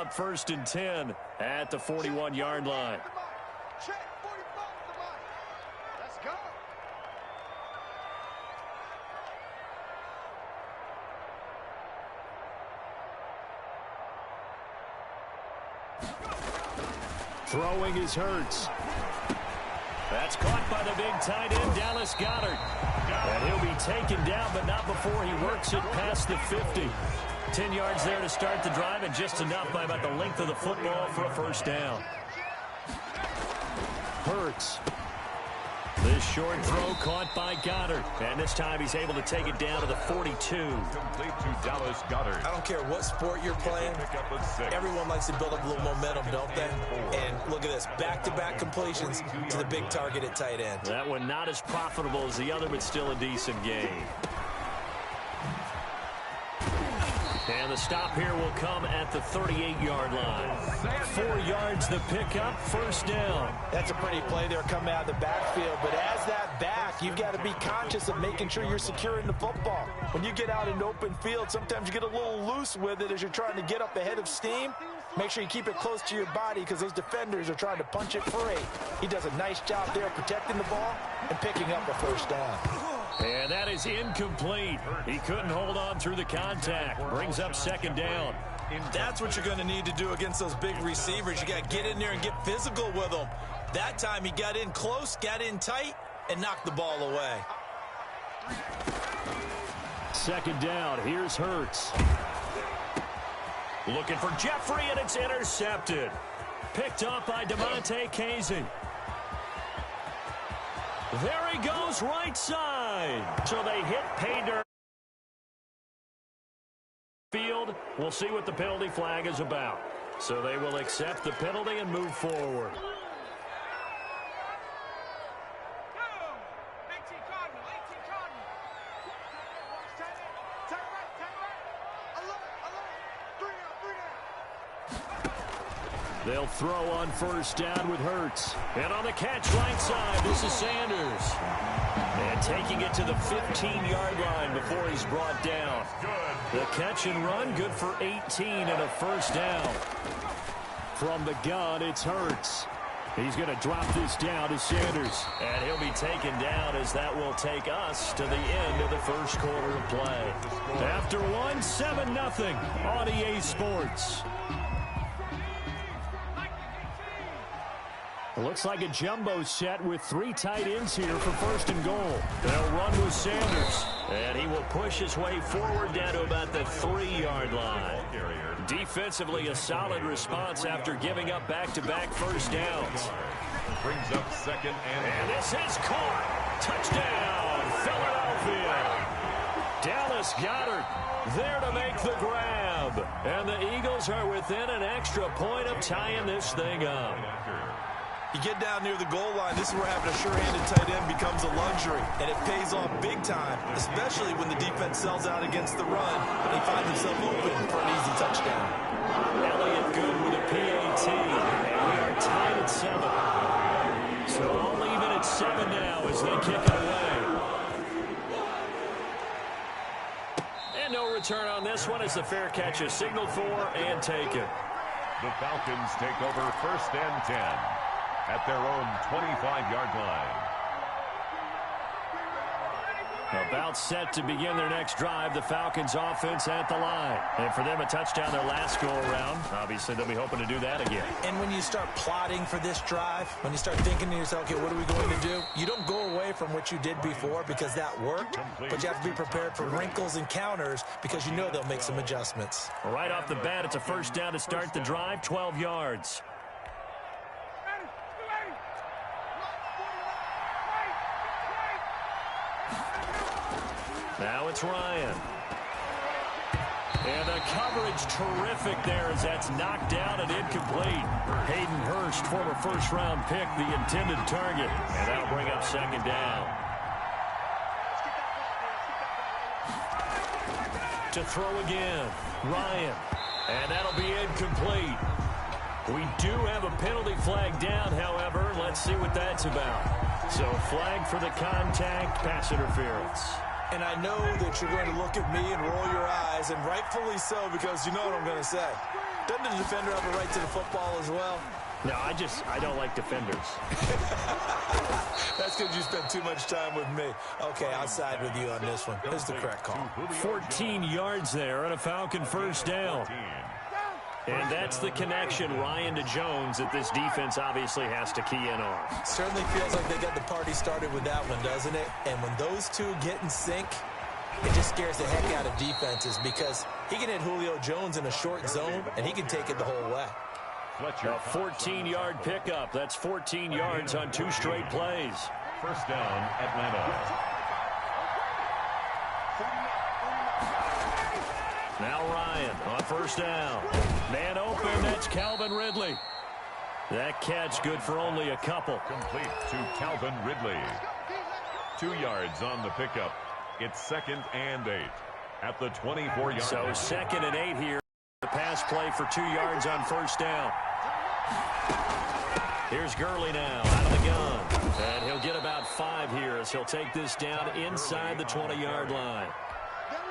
up 1st and 10 at the 41-yard line. Check 45 the mark. Let's go. Throwing is Hurts. That's caught by the big tight end, Dallas Goedert. And he'll be taken down, but not before he works it past the 50. 10 yards there to start the drive, and just enough by about the length of the football for a first down. Hurts. This short throw caught by Goedert. And this time he's able to take it down to the 42. Complete to Dallas Goedert. I don't care what sport you're playing. Everyone likes to build up a little momentum, don't they? And look at this. Back-to-back completions to the big target at tight end. That one not as profitable as the other, but still a decent game. And the stop here will come at the 38-yard line. 4 yards the pickup, first down. That's a pretty play there coming out of the backfield. But as that back, you've got to be conscious of making sure you're securing the football. When you get out in open field, sometimes you get a little loose with it as you're trying to get up ahead of steam. Make sure you keep it close to your body because those defenders are trying to punch it free. He does a nice job there protecting the ball and picking up a first down. And that is incomplete. He couldn't hold on through the contact. Brings up second down. That's what you're going to need to do against those big receivers. You got to get in there and get physical with them. That time he got in close, got in tight, and knocked the ball away. Second down. Here's Hurts. Looking for Jeffrey, and it's intercepted. Picked up by DeMonte Casey. There he goes, right side. So they hit pay dirt. Field. We'll see what the penalty flag is about. So they will accept the penalty and move forward. They'll throw on first down with Hurts. And on the catch right side, this is Sanders. And taking it to the 15-yard line before he's brought down. The catch and run, good for 18 and a first down. From the gun, it's Hurts. He's going to drop this down to Sanders. And he'll be taken down as that will take us to the end of the first quarter of play. After one, 7-0 on EA Sports. Looks like a jumbo set with 3 tight ends here for first and goal. They'll run with Sanders. And he will push his way forward down to about the 3-yard line. Defensively, a solid response after giving up back-to-back first downs. Brings up second and this is caught. Touchdown, Philadelphia. Dallas Goedert there to make the grab. And the Eagles are within an extra point of tying this thing up. You get down near the goal line, this is where having a sure-handed tight end becomes a luxury, and it pays off big time, especially when the defense sells out against the run and they find themselves open for an easy touchdown. Elliott good with a PAT, and we are tied at 7. So all even at 7 now as they kick it away. And no return on this one as the fair catch is signaled for and taken. The Falcons take over 1st and 10. At their own 25-yard line. About set to begin their next drive, the Falcons offense at the line. And for them, a touchdown their last go-around. Obviously, they'll be hoping to do that again. And when you start plotting for this drive, when you start thinking to yourself, okay, what are we going to do? You don't go away from what you did before because that worked, but you have to be prepared for wrinkles and counters because you know they'll make some adjustments. Right off the bat, it's a first down to start the drive, 12 yards. Now it's Ryan. And the coverage terrific there as that's knocked down and incomplete. Hayden Hurst, former first-round pick, the intended target. And that'll bring up second down. To throw again, Ryan. And that'll be incomplete. We do have a penalty flag down, however. Let's see what that's about. So flag for the contact, pass interference. And I know that you're going to look at me and roll your eyes, and rightfully so, because you know what I'm going to say. Doesn't the defender have a right to the football as well? No, I don't like defenders. That's because you spent too much time with me. Okay, I'll side with you on this one. Here's the correct call. 14 yards there and a Falcon first down. And that's the connection, Ryan to Jones, that this defense obviously has to key in on. Certainly feels like they got the party started with that one, doesn't it? And when those two get in sync, it just scares the heck out of defenses because he can hit Julio Jones in a short zone, and he can take it the whole way. A 14-yard pickup. That's 14 yards on 2 straight plays. First down, Atlanta. Now Ryan on first down. Man open, that's Calvin Ridley. That catch good for only a couple. Complete to Calvin Ridley. 2 yards on the pickup. It's 2nd and 8 at the 24-yard So line. 2nd and 8 here. The pass play for 2 yards on first down. Here's Gurley now out of the gun. And he'll get about 5 here as he'll take this down inside the 20-yard line.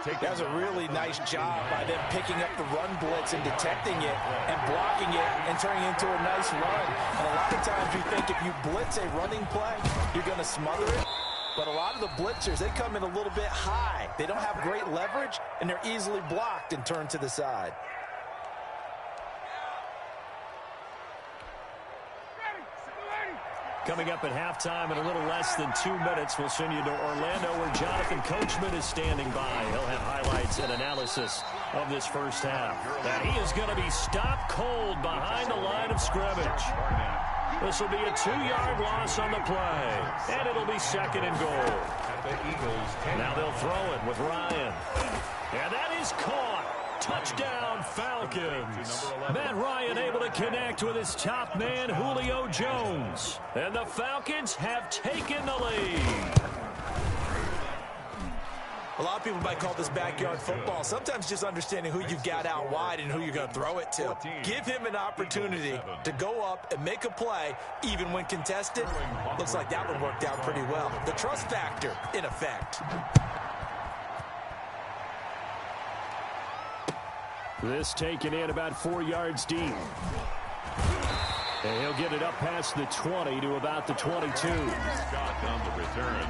That was a really nice job by them picking up the run blitz and detecting it and blocking it and turning it into a nice run. And a lot of times you think if you blitz a running play, you're going to smother it. But a lot of the blitzers, they come in a little bit high. They don't have great leverage, and they're easily blocked and turned to the side. Coming up at halftime in a little less than 2 minutes, we'll send you to Orlando where Jonathan Coachman is standing by. He'll have highlights and analysis of this first half. And he is going to be stopped cold behind the line of scrimmage. This will be a 2-yard loss on the play, and it'll be 2nd and goal. Now they'll throw it with Ryan. And that is caught. Touchdown, Falcons. Matt Ryan able to connect with his top man, Julio Jones. And the Falcons have taken the lead. A lot of people might call this backyard football. Sometimes just understanding who you've got out wide and who you're going to throw it to. Give him an opportunity to go up and make a play, even when contested. Looks like that one worked out pretty well. The trust factor, in effect. This taken in about 4 yards deep. And he'll get it up past the 20 to about the 22. Scott on the return.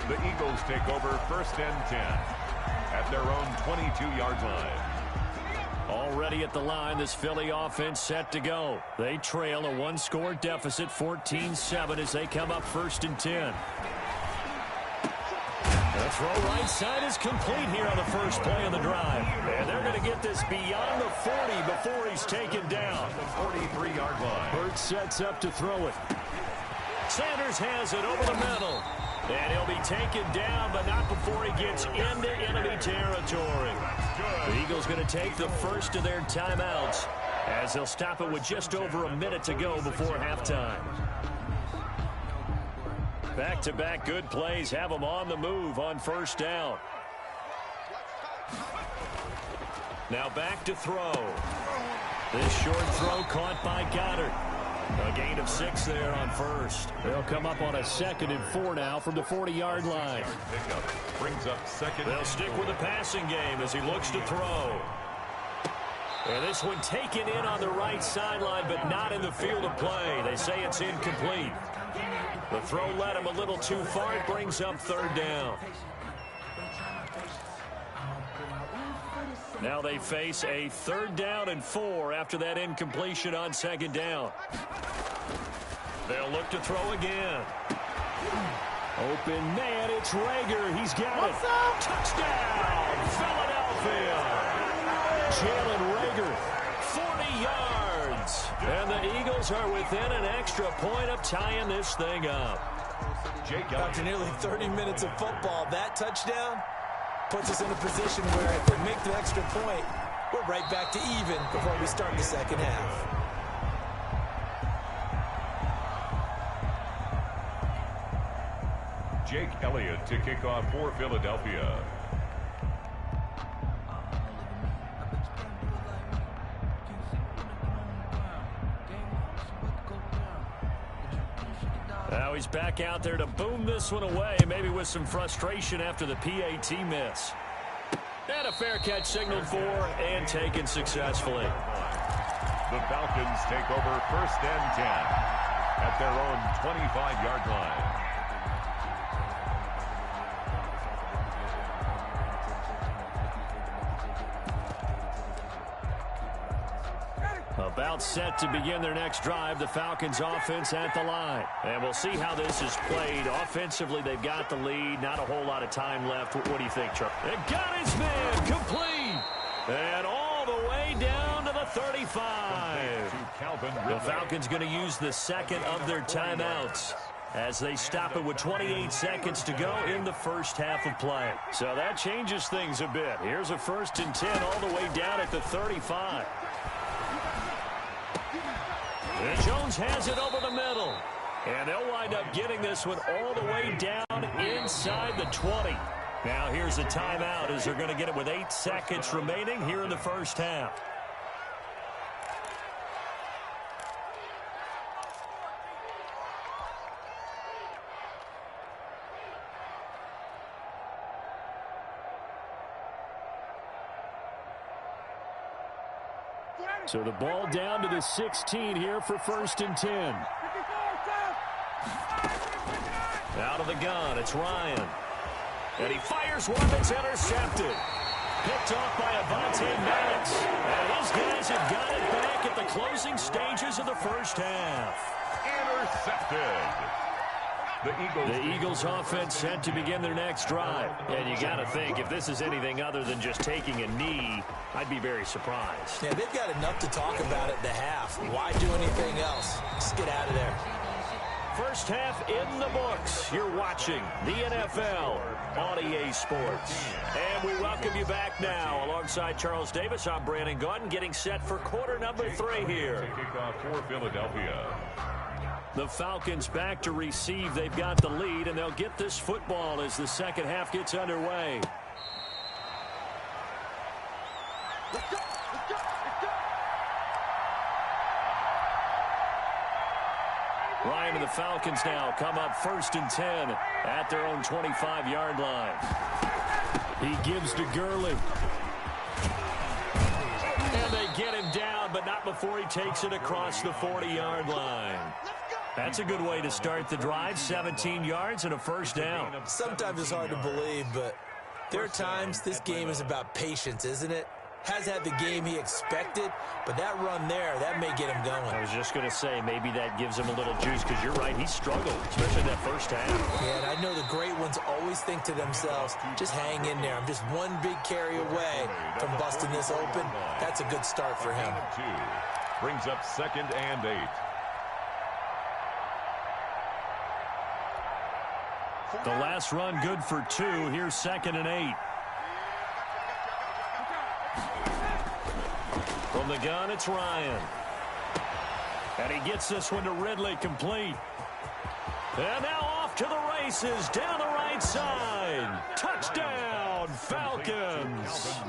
The Eagles take over 1st and 10 at their own 22-yard line. Already at the line, this Philly offense set to go. They trail a 1-score deficit, 14-7 as they come up 1st and 10. The throw right side is complete here on the first play of the drive. And they're going to get this beyond the 40 before he's taken down. The 43-yard line. Hurts sets up to throw it. Sanders has it over the middle. And he'll be taken down, but not before he gets into enemy territory. The Eagles going to take the first of their timeouts as they'll stop it with just over a minute to go before halftime. Back-to-back good plays have them on the move on first down. Now back to throw. This short throw caught by Goddard. A gain of 6 there on first. They'll come up on a 2nd and 4 now from the 40-yard line. Pickup brings up 2nd. They'll stick with the passing game as he looks to throw. And this one taken in on the right sideline, but not in the field of play. They say it's incomplete. The throw led him a little too far. It brings up 3rd down. Now they face a 3rd down and 4 after that incompletion on 2nd down. They'll look to throw again. Open man, it's Rager. He's got it. Touchdown, Philadelphia. Jalen Rager, 40 yards. And the Eagles are within an extra point of tying this thing up. After nearly 30 minutes of football, that touchdown puts us in a position where if we make the extra point, we're right back to even before we start the second half. Jake Elliott to kick off for Philadelphia. Now he's back out there to boom this one away, maybe with some frustration after the PAT miss. And a fair catch signaled for and taken successfully. The Falcons take over 1st and 10 at their own 25-yard line. About set to begin their next drive, the Falcons offense at the line. And we'll see how this is played. Offensively, they've got the lead. Not a whole lot of time left. What do you think, Charlie? They got his man complete. And all the way down to the 35. The Falcons going to use the second of their timeouts as they stop it with 28 seconds to go in the first half of play. So that changes things a bit. Here's a 1st and 10 all the way down at the 35. And Jones has it over the middle. And they'll wind up getting this one all the way down inside the 20. Now here's a timeout as they're going to get it with 8 seconds remaining here in the first half. So the ball down to the 16 here for 1st and 10. Out of the gun, it's Ryan. And he fires one that's intercepted. Picked off by Avonte Maddox. And his guys have got it back at the closing stages of the first half. Intercepted. The Eagles offense set to begin their next drive. And you got to think, if this is anything other than just taking a knee, I'd be very surprised. Yeah, they've got enough to talk about at the half. Why do anything else? Just get out of there. First half in the books. You're watching the NFL on EA Sports. And we welcome you back now. Alongside Charles Davis, I'm Brandon Gaudin, getting set for quarter number 3 here. Kickoff for Philadelphia. The Falcons back to receive. They've got the lead, and they'll get this football as the second half gets underway. Let's go. Let's go. Let's go. Ryan and the Falcons now come up 1st and 10 at their own 25-yard line. He gives to Gurley. And they get him down, but not before he takes it across the 40-yard line. That's a good way to start the drive. 17 yards and a first down. Sometimes it's hard to believe, but there are times this game is about patience, isn't it? Has had the game he expected, but that run there, that may get him going. I was just going to say, maybe that gives him a little juice, because you're right, he struggled, especially that first half. Yeah, and I know the great ones always think to themselves, just hang in there. I'm just one big carry away from busting this open. That's a good start for him. Brings up 2nd and 8. The last run good for 2. Here's 2nd and 8. From the gun, it's Ryan. And he gets this one to Ridley, complete. And now off to the races, down the right side. Touchdown, Falcons.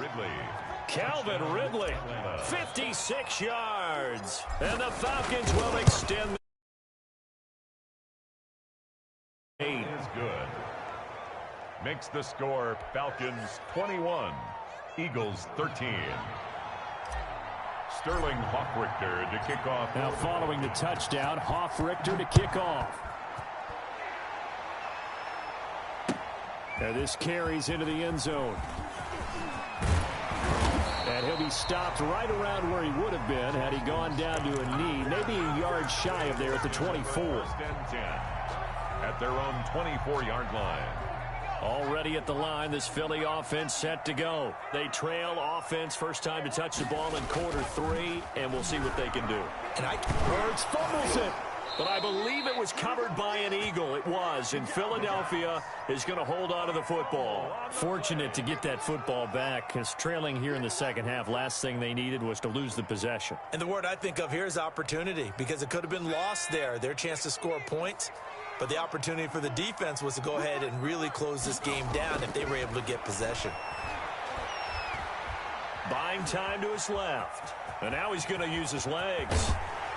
Calvin Ridley, 56 yards. And the Falcons will extend. Is good. Makes the score Falcons 21, Eagles 13. Sterling Hoffrichter to kick off. Now following the touchdown, Hoffrichter to kick off. And this carries into the end zone. And he'll be stopped right around where he would have been had he gone down to a knee, maybe a yard shy of there at the 24. 1st and 10 at their own 24-yard line. Already at the line, this Philly offense set to go. They trail offense, first time to touch the ball in quarter 3, and we'll see what they can do. And Hurts fumbles it, but I believe it was covered by an Eagle. It was, and Philadelphia is going to hold on to the football. Fortunate to get that football back, because trailing here in the second half, last thing they needed was to lose the possession. And the word I think of here is opportunity, because it could have been lost there. Their chance to score points. But the opportunity for the defense was to go ahead and really close this game down if they were able to get possession. Buying time to his left. And now he's going to use his legs.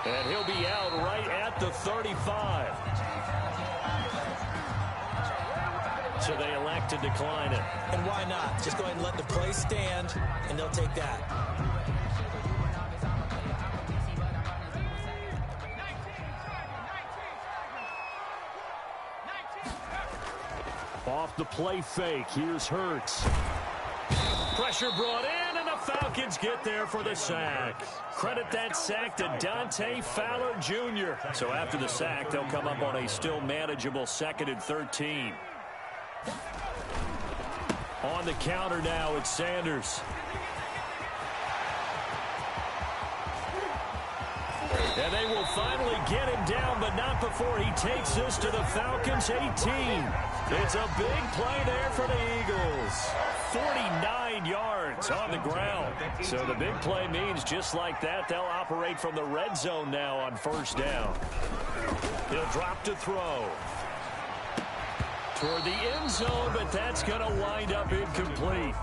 And he'll be out right at the 35. So they elect to decline it. And why not? Just go ahead and let the play stand, and they'll take that. Off the play fake, here's Hurts. Pressure brought in, and the Falcons get there for the sack. Credit that sack to Dante Fowler Jr. So after the sack, they'll come up on a still manageable 2nd and 13. On the counter now, it's Sanders. And they will finally get him down, but not before he takes this to the Falcons' 18. It's a big play there for the Eagles. 49 yards on the ground. So the big play means just like that, they'll operate from the red zone now on 1st down. He'll drop to throw. Toward the end zone, but that's going to wind up incomplete.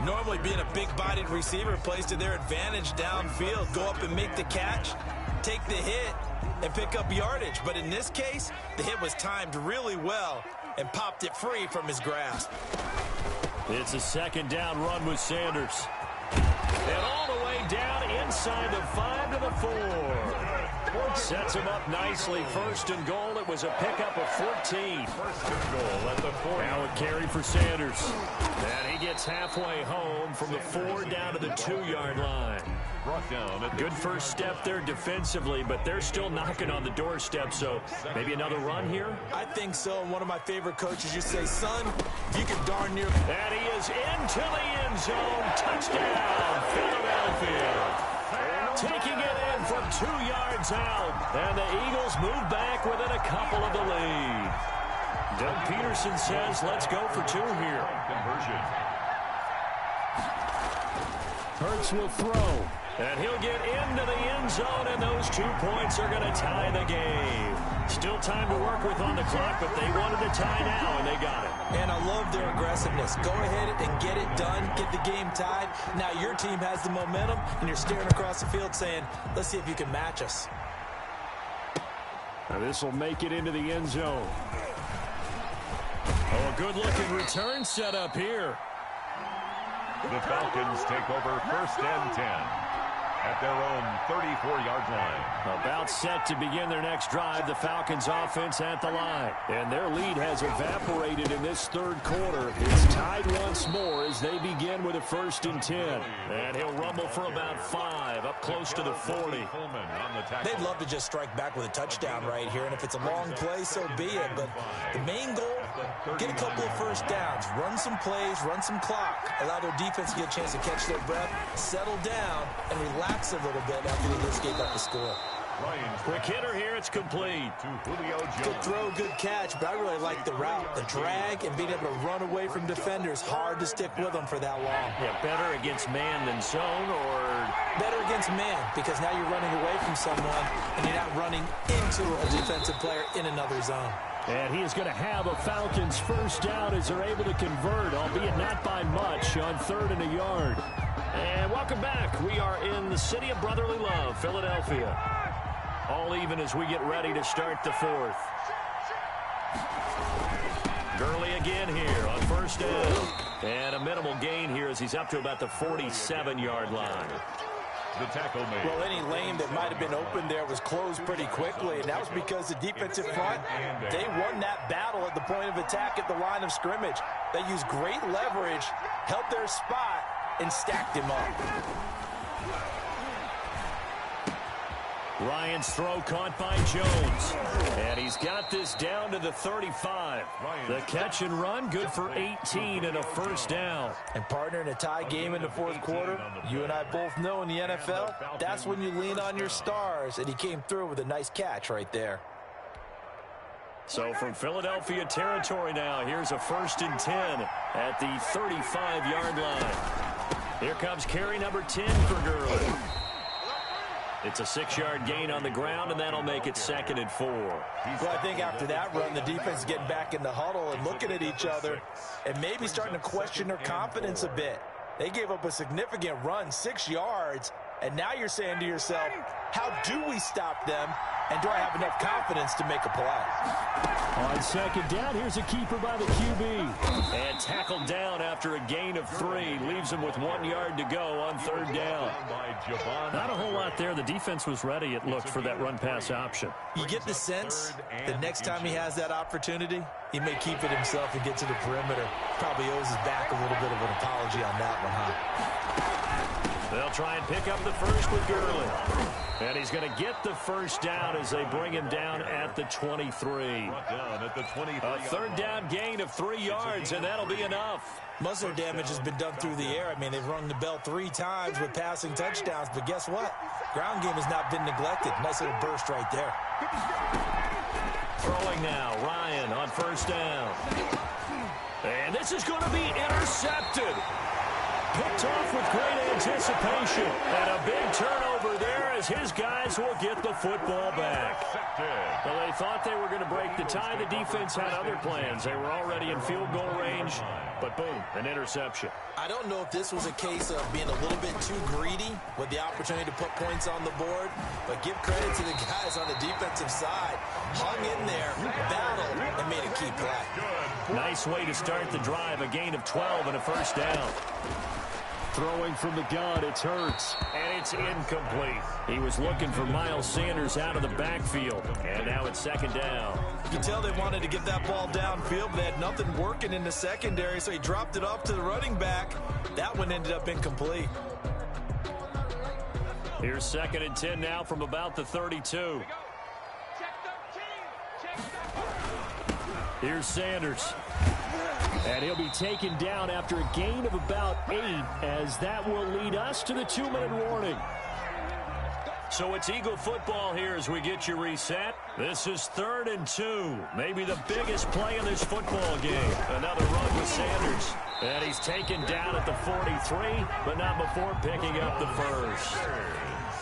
Normally being a big-bodied receiver plays to their advantage downfield. Go up and make the catch, take the hit, and pick up yardage. But in this case, the hit was timed really well and popped it free from his grasp. It's a 2nd down run with Sanders. And all the way down inside the 5 to the 4. Sets him up nicely. 1st and goal. It was a pickup of 14. 1st and goal at the 4. Now a carry for Sanders. And he gets halfway home from the 4 down to the 2-yard line. Brought down at the Good first step there defensively, but they're still knocking on the doorstep, so maybe another run here? I think so. And one of my favorite coaches, you say, son, you can darn near. And he is into the end zone. Touchdown, Philadelphia. Taking it in from 2 yards out. And the Eagles move back within a couple of the lead. Doug Peterson says, let's go for 2 here. conversion. Hurts will throw. And he'll get into the end zone, and those 2 points are going to tie the game. Still time to work with on the clock, but they wanted to tie now, and they got it. And I love their aggressiveness. Go ahead and get it done, get the game tied. Now your team has the momentum, and you're staring across the field saying, let's see if you can match us. Now this will make it into the end zone. Oh, a good-looking return set up here. The Falcons take over 1st and 10 at their own 34-yard line. About set to begin their next drive. The Falcons offense at the line. And their lead has evaporated in this 3rd quarter. It's tied once more as they begin with a 1st and 10. And he'll rumble for about 5, up close to the 40. They'd love to just strike back with a touchdown right here. And if it's a long play, so be it. But the main goal, get a couple of 1st downs. Run some plays, run some clock. Allow their defense to get a chance to catch their breath, settle down, and relax a little bit after they just gave up the score. Quick hitter here, it's complete. Good throw, good catch, but I really like the route. The drag and being able to run away from defenders, hard to stick with them for that long. Yeah, better against man than zone, or better against man, because now you're running away from someone and you're not running into a defensive player in another zone. And he is going to have a Falcons 1st down as they're able to convert, albeit not by much, on 3rd and a yard. And welcome back. We are in the city of brotherly love, Philadelphia. All even as we get ready to start the 4th. Gurley again here on 1st down. And a minimal gain here as he's up to about the 47-yard line. The tackle made. Well, any lane that might have been open there was closed pretty quickly, and that was because the defensive front, they won that battle at the point of attack at the line of scrimmage. They used great leverage, held their spot, and stacked him up. Ryan's throw caught by Jones. And he's got this down to the 35. The catch and run, good for 18 and a 1st down. And partner, in a tie game in the 4th quarter, you and I both know in the NFL, that's when you lean on your stars. And he came through with a nice catch right there. So from Philadelphia territory now, here's a 1st and 10 at the 35-yard line. Here comes carry number 10 for Gurley. It's a 6-yard gain on the ground, and that'll make it 2nd and 4. Well, I think after that run, the defense is getting back in the huddle and looking at each other and maybe starting to question their confidence a bit. They gave up a significant run, 6 yards, And now you're saying to yourself, how do we stop them? And do I have enough confidence to make a play? On second down, here's a keeper by the QB. And tackled down after a gain of 3. Leaves him with 1 yard to go on third down. Not a whole lot there. The defense was ready, it looked, for that run-pass option. You get the sense that next time he has that opportunity, he may keep it himself and get to the perimeter. Probably owes his back a little bit of an apology on that one, huh? They'll try and pick up the first with Gurley. And he's going to get the first down as they bring him down at the 23. A third down gain of 3 yards, and that'll be enough. Muzzle damage has been done through the air. I mean, they've rung the bell 3 times with passing touchdowns, but guess what? Ground game has not been neglected. Nice little burst right there. Throwing now, Ryan on first down. And this is going to be intercepted. Picked off with great anticipation. And a big turnover there as his guys will get the football back. Well, they thought they were going to break the tie. The defense had other plans. They were already in field goal range. But boom, an interception. I don't know if this was a case of being a little bit too greedy with the opportunity to put points on the board. But give credit to the guys on the defensive side. Hung in there, battled, and made a key play. Nice way to start the drive. A gain of 12 and a first down. Throwing from the gun, it's Hurts, and it's incomplete. He was looking for Miles Sanders out of the backfield, and now it's second down. You can tell they wanted to get that ball downfield, but they had nothing working in the secondary, so he dropped it off to the running back. That one ended up incomplete. Here's second and 10 now from about the 32. Here's Sanders. And he'll be taken down after a gain of about 8, as that will lead us to the 2-minute warning. So it's Eagle football here as we get you reset. This is 3rd and 2. Maybe the biggest play in this football game. Another run with Sanders. And he's taken down at the 43, but not before picking up the first.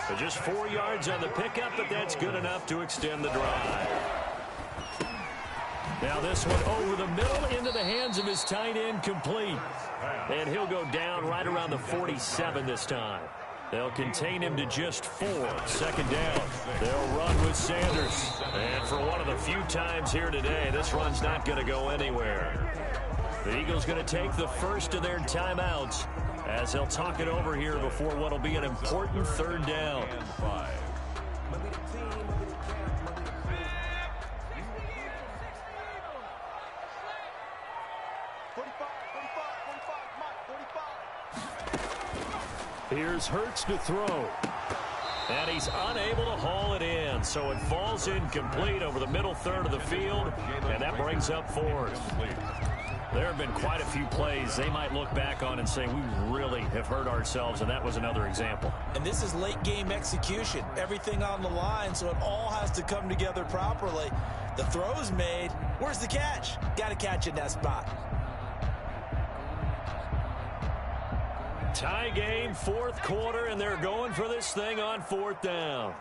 So just 4 yards on the pickup, but that's good enough to extend the drive. Now this one over the middle into the hands of his tight end, complete. And he'll go down right around the 47 this time. They'll contain him to just 4. Second down. They'll run with Sanders. And for one of the few times here today, this run's not going to go anywhere. The Eagles going to take the first of their timeouts as they'll talk it over here before what will be an important third down. Here's Hurts to throw. And he's unable to haul it in, so it falls incomplete over the middle third of the field, and that brings up 4th. There have been quite a few plays they might look back on and say, we really have hurt ourselves, and that was another example. And this is late game execution. Everything on the line, so it all has to come together properly. The throw's made. Where's the catch? Got to catch in that spot. Tie game, 4th quarter, and they're going for this thing on 4th down.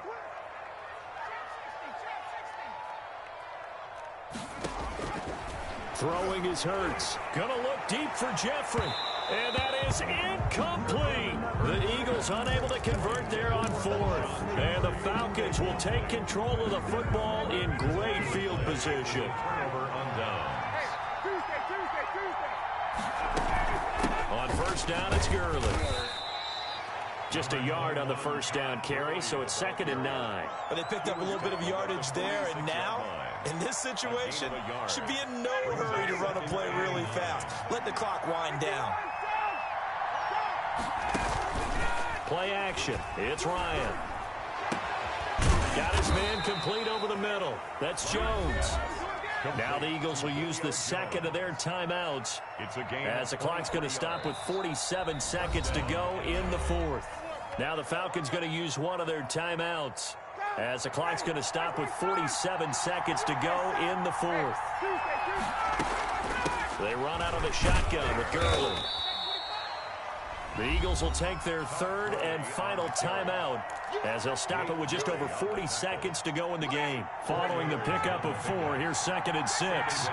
Throwing is Hurts. Gonna look deep for Jeffrey. And that is incomplete. The Eagles unable to convert there on 4th. And the Falcons will take control of the football in great field position. On first down, it's Gurley. Just a yard on the first down carry, so it's 2nd and 9. But they picked up a little bit of yardage there, and now, in this situation, should be in no hurry to run a play really fast. Let the clock wind down. Play action. It's Ryan. Got his man complete over the middle. That's Jones. Now the Eagles will use the second of their timeouts as the clock's going to stop with 47 seconds to go in the 4th. Now the Falcons going to use one of their timeouts as the clock's going to stop with 47 seconds to go in the 4th. They run out of the shotgun with Gurley. The Eagles will take their 3rd and final timeout as they'll stop it with just over 40 seconds to go in the game. Following the pickup of 4, here's 2nd and 6.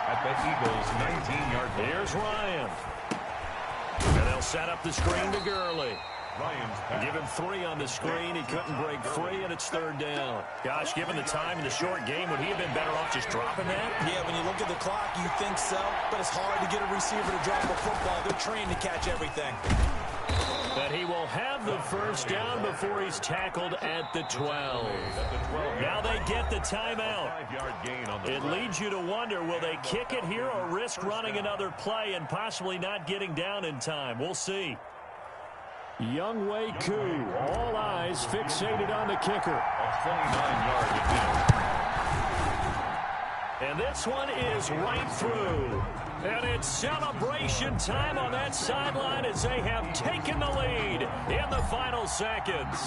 At the Eagles' 19-yard line. Here's Ryan. And they'll set up the screen to Gurley. Give him 3 on the screen. He couldn't break free, and it's 3rd down. Gosh, given the time in the short game, would he have been better off just dropping that? Yeah, when you look at the clock, you think so, but it's hard to get a receiver to drop a football. They're trained to catch everything. But he will have the 1st down before he's tackled at the 12. Now they get the timeout. It leads you to wonder, will they kick it here or risk running another play and possibly not getting down in time? We'll see. Younghoe Koo, all eyes fixated on the kicker. A 29-yard attempt. And this one is right through. And it's celebration time on that sideline as they have taken the lead in the final seconds.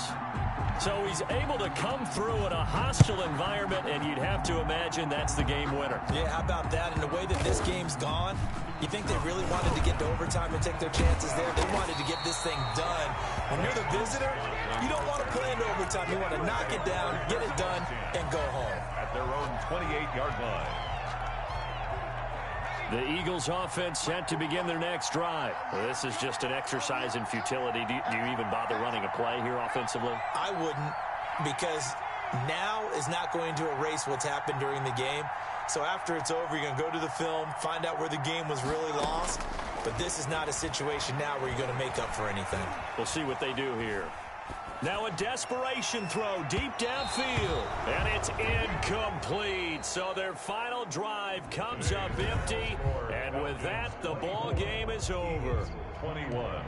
So he's able to come through in a hostile environment, and you'd have to imagine that's the game winner. Yeah, how about that? And the way that this game's gone, you think they really wanted to get to overtime and take their chances there? They wanted to get this thing done. When you're the visitor, you don't want to play into overtime. You want to knock it down, get it done, and go home. At their own 28-yard line. The Eagles offense set to begin their next drive. Well, this is just an exercise in futility. Do you even bother running a play here offensively? I wouldn't, because now is not going to erase what's happened during the game. So after it's over, you're going to go to the film, find out where the game was really lost. But this is not a situation now where you're going to make up for anything. We'll see what they do here. Now a desperation throw deep downfield, and it's incomplete. So their final drive comes up empty, and with that, the ball game is over. 21.